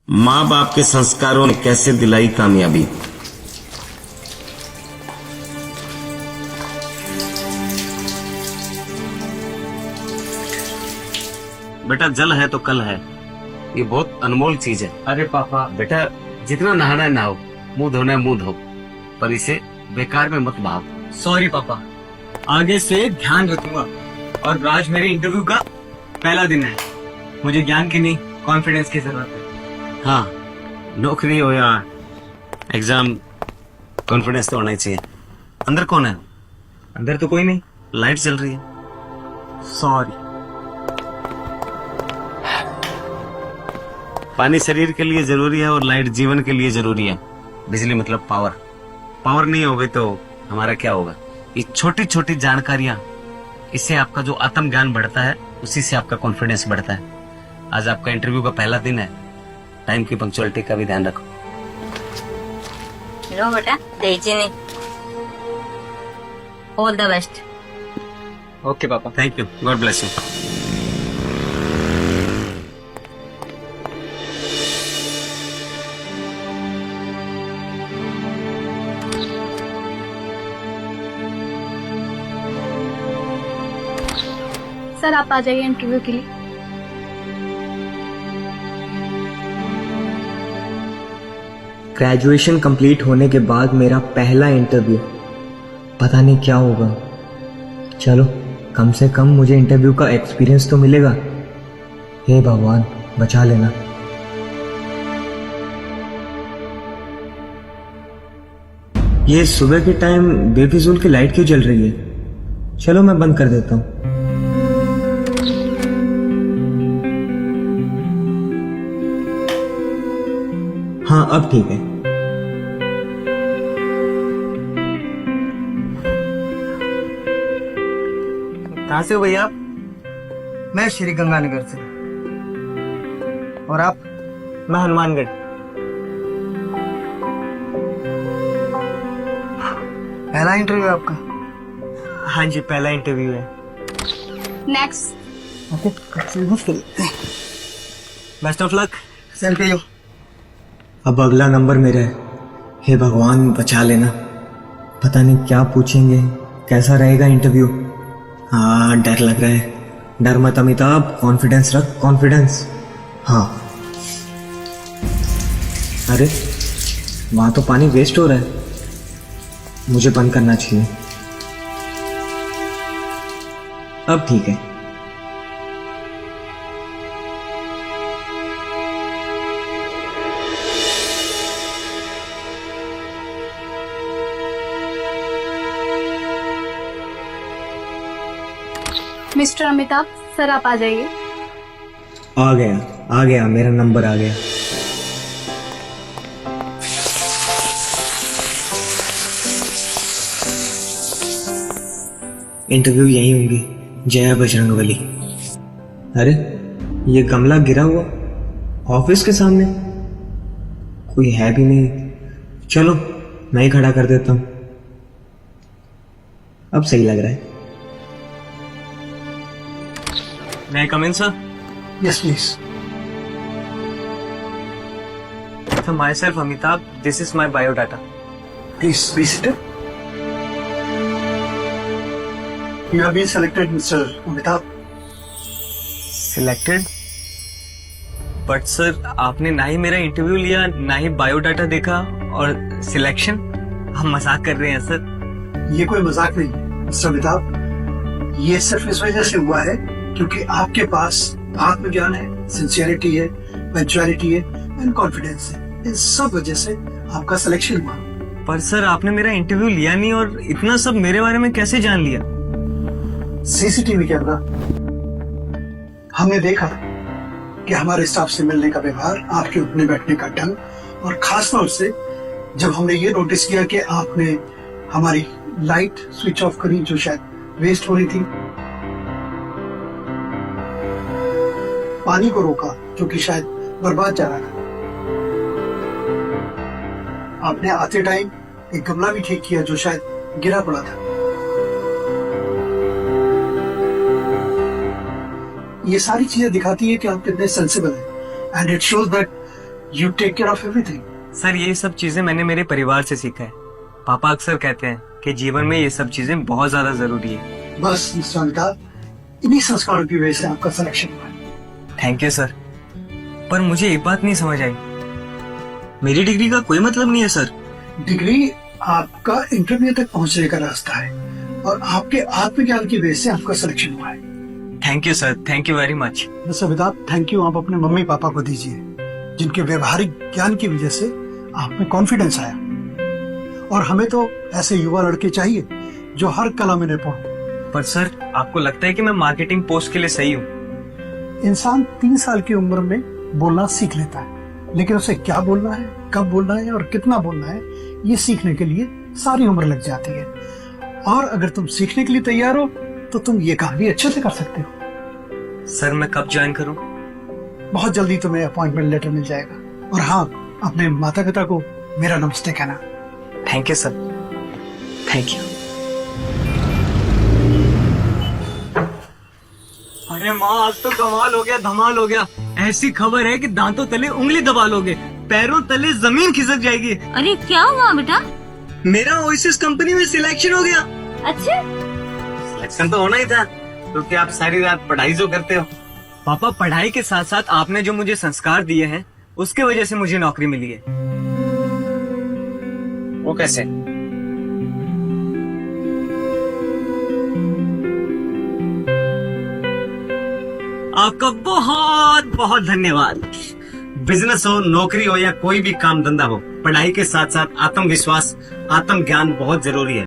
माँ बाप के संस्कारों ने कैसे दिलाई कामयाबी। बेटा जल है तो कल है, ये बहुत अनमोल चीज है। अरे पापा, बेटा जितना नहाना है नहाओ, मुंह धोना है मुंह धो, पर इसे बेकार में मत बहाओ। सॉरी पापा, आगे से ध्यान रखूंगा। और आज मेरे इंटरव्यू का पहला दिन है, मुझे ज्ञान की नहीं कॉन्फिडेंस की जरूरत है। हाँ, नौकरी हो या एग्जाम, कॉन्फिडेंस तो होना ही चाहिए। अंदर कौन है? अंदर तो कोई नहीं। लाइट जल रही है। सॉरी। पानी शरीर के लिए जरूरी है और लाइट जीवन के लिए जरूरी है। बिजली मतलब पावर, पावर नहीं होगी तो हमारा क्या होगा। ये छोटी छोटी जानकारियां, इससे आपका जो आत्म ज्ञान बढ़ता है, उसी से आपका कॉन्फिडेंस बढ़ता है। आज आपका इंटरव्यू का पहला दिन है, टाइम की पंक्चुअलिटी का भी ध्यान रखो। लो बेटा, दीजिए नहीं। All the best. ओके पापा। Thank you, God bless you. Sir आप आ जाइए इंटरव्यू के लिए। ग्रेजुएशन कंप्लीट होने के बाद मेरा पहला इंटरव्यू, पता नहीं क्या होगा। चलो कम से कम मुझे इंटरव्यू का एक्सपीरियंस तो मिलेगा। हे भगवान बचा लेना। ये सुबह के टाइम बेफिजूल की लाइट क्यों जल रही है? चलो मैं बंद कर देता हूँ। हाँ अब ठीक है। कहाँ से हो भैया आप? मैं श्री गंगानगर से। और आप? मैं हनुमानगढ़। पहला इंटरव्यू है आपका? हाँ जी, पहला इंटरव्यू है। Next. Okay, best of luck. Same to you. अब अगला नंबर मेरा है। हे भगवान बचा लेना। पता नहीं क्या पूछेंगे, कैसा रहेगा इंटरव्यू। हाँ डर लग रहा है। डर मत अमिताभ, कॉन्फिडेंस रख, कॉन्फिडेंस। हाँ। अरे वहां तो पानी वेस्ट हो रहा है, मुझे बंद करना चाहिए। अब ठीक है। मिस्टर अमिताभ, सर आप आ जाइए। आ गया मेरा नंबर आ गया। इंटरव्यू यही होंगी। जय बजरंगबली। अरे ये गमला गिरा हुआ ऑफिस के सामने, कोई है भी नहीं। चलो मैं ही खड़ा कर देता हूं, अब सही लग रहा है। May I come in, sir? Yes please. So myself, Amitabh. This is my biodata. Please be seated. You have been selected mister Amitabh. Selected? But sir, आपने ना ही मेरा इंटरव्यू लिया, ना ही बायोडाटा देखा, और सिलेक्शन? हम मजाक कर रहे हैं सर। ये कोई मजाक नहीं मिस्टर अमिताभ, ये सिर्फ इस वजह से हुआ है क्योंकि आपके पास आत्मज्ञान है, सिंसियरिटी है, पंक्चुअलिटी है एंड कॉन्फिडेंस है। इन सब वजह से आपका सिलेक्शन हुआ। पर सर आपने मेरा इंटरव्यू लिया नहीं और इतना सब मेरे बारे में कैसे जान लिया? CCTV camera. हमने देखा कि हमारे स्टाफ से मिलने का व्यवहार, आपके उठने बैठने का ढंग, और खास तौर से जब हमने ये नोटिस किया कि आपने हमारी लाइट स्विच ऑफ करी जो शायद वेस्ट हो रही थी, पानी को रोका जो कि शायद बर्बाद जा रहा था, आपने आते टाइम एक गमला भी ठीक किया जो शायद गिरा पड़ा था। ये सारी चीजें दिखाती है कि आप कितने सेंसिबल हैं, and it shows that You take care of everything. Sir ये सब चीजें मैंने मेरे परिवार से सीखा है। पापा अक्सर कहते हैं कि जीवन में ये सब चीजें बहुत ज्यादा जरूरी है। बस मिस्टर अमिताभ, इन्हीं संस्कारों की वजह से आपका सिलेक्शन हुआ है। Thank you sir. पर मुझे एक बात नहीं समझ आई, मेरी डिग्री का कोई मतलब नहीं है सर। डिग्री आपका इंटरव्यू तक पहुंचने का रास्ता है और आपके आत्मज्ञान की वजह से आपका सिलेक्शन हुआ है। Thank you sir, thank you very much. Mister Amitabh, thank you आप अपने मम्मी पापा को दीजिए, जिनके व्यवहारिक ज्ञान की वजह से आप में कॉन्फिडेंस आया। और हमें तो ऐसे युवा लड़के चाहिए जो हर कला में निपुण हो। पर सर आपको लगता है कि मैं मार्केटिंग पोस्ट के लिए सही हूँ? इंसान 3 साल की उम्र में बोलना सीख लेता है, लेकिन उसे क्या बोलना है, कब बोलना है और कितना बोलना है, ये सीखने के लिए सारी उम्र लग जाती है। और अगर तुम सीखने के लिए तैयार हो तो तुम ये काम भी अच्छे से कर सकते हो। सर मैं कब ज्वाइन करूँ? बहुत जल्दी तुम्हें अपॉइंटमेंट लेटर मिल जाएगा। और हाँ, अपने माता पिता को मेरा नमस्ते कहना। Thank you sir, thank you. अरे माँ, आज तो कमाल हो गया, धमाल हो गया। ऐसी खबर है कि दांतों तले उंगली दबा लोगे, पैरों तले जमीन खिसक जाएगी। अरे क्या हुआ बेटा? मेरा ओएसिस कंपनी में सिलेक्शन हो गया। अच्छा, सिलेक्शन तो होना ही था, क्योंकि आप सारी रात पढ़ाई जो करते हो। पापा, पढ़ाई के साथ साथ आपने जो मुझे संस्कार दिए हैं उसके वजह से मुझे नौकरी मिली है। वो कैसे? आपका बहुत बहुत धन्यवाद। बिजनेस हो, नौकरी हो या कोई भी काम धंधा हो, पढ़ाई के साथ साथ आत्मविश्वास, आत्मज्ञान बहुत जरूरी है।